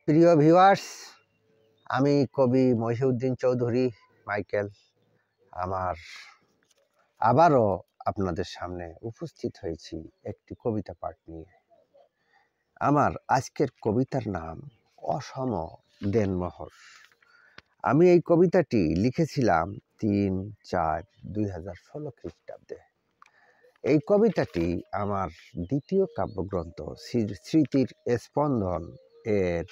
প্রিয় ভিউয়ার্স, আমি কবি মহিউদ্দিন চৌধুরী মাইকেল আমার আবারও আপনাদের সামনে উপস্থিত হয়েছি একটি কবিতা পাঠ নিয়ে। আমার আজকের কবিতার নাম অসম দেনমোহর। আমি এই কবিতাটি লিখেছিলাম ৩/৪/২০১৬ খ্রিস্টাব্দে। এই কবিতাটি আমার দ্বিতীয় কাব্যগ্রন্থ স্মৃতির স্পন্দন এর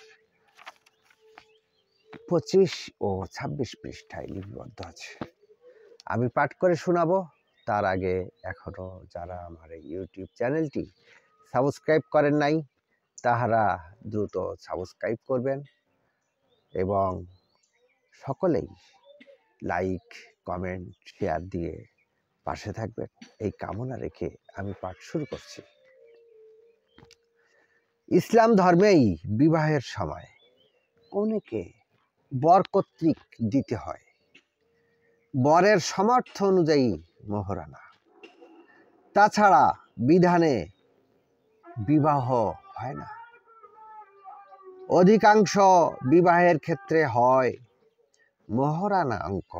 ২৫ ও ২৬ পৃষ্ঠায় লিপিবদ্ধ আছে। আমি পাঠ করে শোনাবো। তার আগে এখনো যারা আমার এই ইউটিউব চ্যানেলটি সাবস্ক্রাইব করেন নাই তাহারা দ্রুত সাবস্ক্রাইব করবেন এবং সকলেই লাইক, কমেন্ট, শেয়ার দিয়ে পাশে থাকবেন এই কামনা রেখে আমি পাঠ শুরু করছি। ইসলাম ধর্মেই বিবাহের সময় কনেকে বর কর্তৃক দিতে হয় বরের সামর্থ্য অনুযায়ী মোহরানা। তাছাড়া বিধানে বিবাহ হয় না। অধিকাংশ বিবাহের ক্ষেত্রে হয় মোহরানা অঙ্ক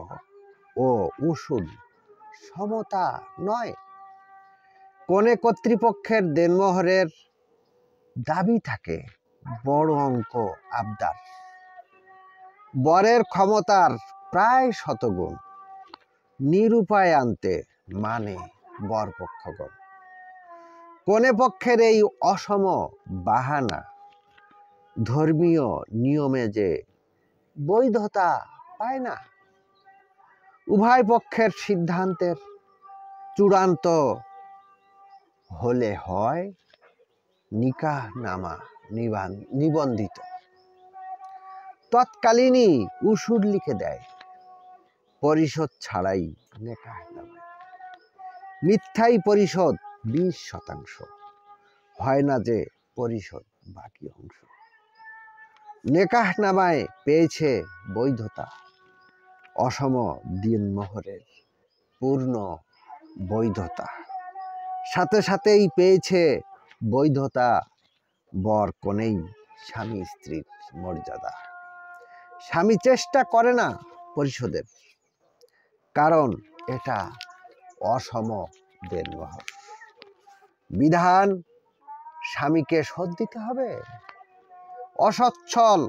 ও উসুল সমতা নয়। কনে কর্তৃপক্ষের দেনমোহরের দাবি থাকে বড় অঙ্ক আবদার। বরের ক্ষমতার প্রায় শতগুণ নিরুপায় আনতে মানে বরপক্ষগণ। কনে পক্ষের এই অসম বাহানা ধর্মীয় নিয়মে যে বৈধতা পায় না। উভয় পক্ষের সিদ্ধান্তের চূড়ান্ত হলে হয় নিকাহনামা নিবন্ধিত। তৎকালীনই উসুর লিখে দেয় পরিশোধ ছাড়াই নেকাহনামায়। মিথ্যাই পরিশোধ 20%, হয় না যে পরিশোধ বাকি অংশ। নেকাহনামায় পেয়েছে বৈধতা অসম দিনমোহরের পূর্ণ বৈধতা। সাথে সাথেই পেয়েছে বৈধতা বর কনেই স্বামী স্ত্রীর মর্যাদা। স্বামী চেষ্টা করে না পরিশোধের, কারণ এটা অসম দেনমোহর। বিধান স্বামীকে শোধ দিতে হবে। অসচ্ছল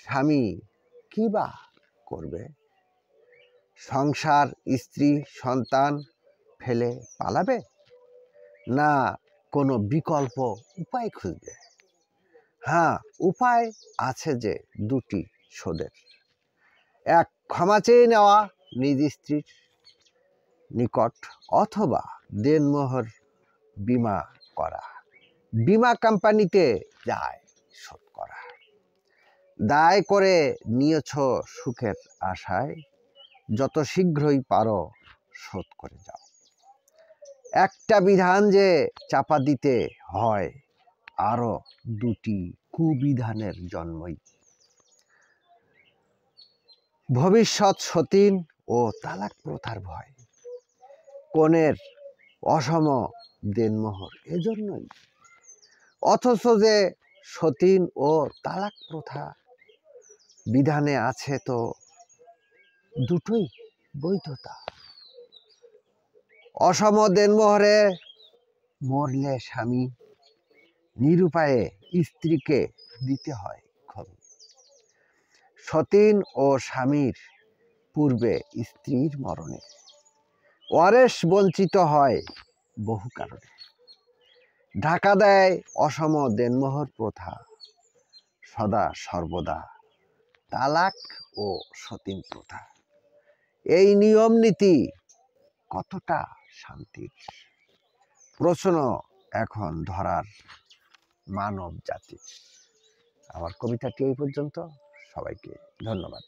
স্বামী কি বা করবে? সংসার, স্ত্রী, সন্তান ফেলে পালাবে, না কোনো বিকল্প উপায় খুঁজবে? হ্যাঁ, উপায় আছে যে দুটি শোধের। এক, ক্ষমা চেয়ে নেওয়া নিজ স্ত্রীর নিকট, অথবা দেনমোহর বিমা করা। বিমা কোম্পানিতে যায় শোধ করা। দায় করে নিয়েছ সুখের আশায়, যত শীঘ্রই পারো শোধ করে যাও। একটা বিধান যে চাপা দিতে হয়, আরো দুটি কুবিধানের জন্মই। ভবিষ্যৎ সতীন ও তালাক প্রথার ভয়। কনের অসম দেনমোহর এজন্যই। অথচ যে সতীন ও তালাক প্রথা বিধানে আছে তো দুটোই বৈধতা। অসম দেনমোহরে মরলে স্বামী নিরুপায়ে স্ত্রীকে দিতে হয় ক্ষমি। সতীন ও স্বামীর পূর্বে স্ত্রীর মরণে ওয়ারেস বঞ্চিত হয় বহু কারণে। ঢাকা দেয় অসম দেনমোহর প্রথা সদা সর্বদা তালাক ও সতীন প্রথা। এই নিয়ম নীতি কতটা শান্তির প্রশ্ন এখন ধরার মানব জাতির। আমার কবিতাটি এই পর্যন্ত। সবাইকে ধন্যবাদ।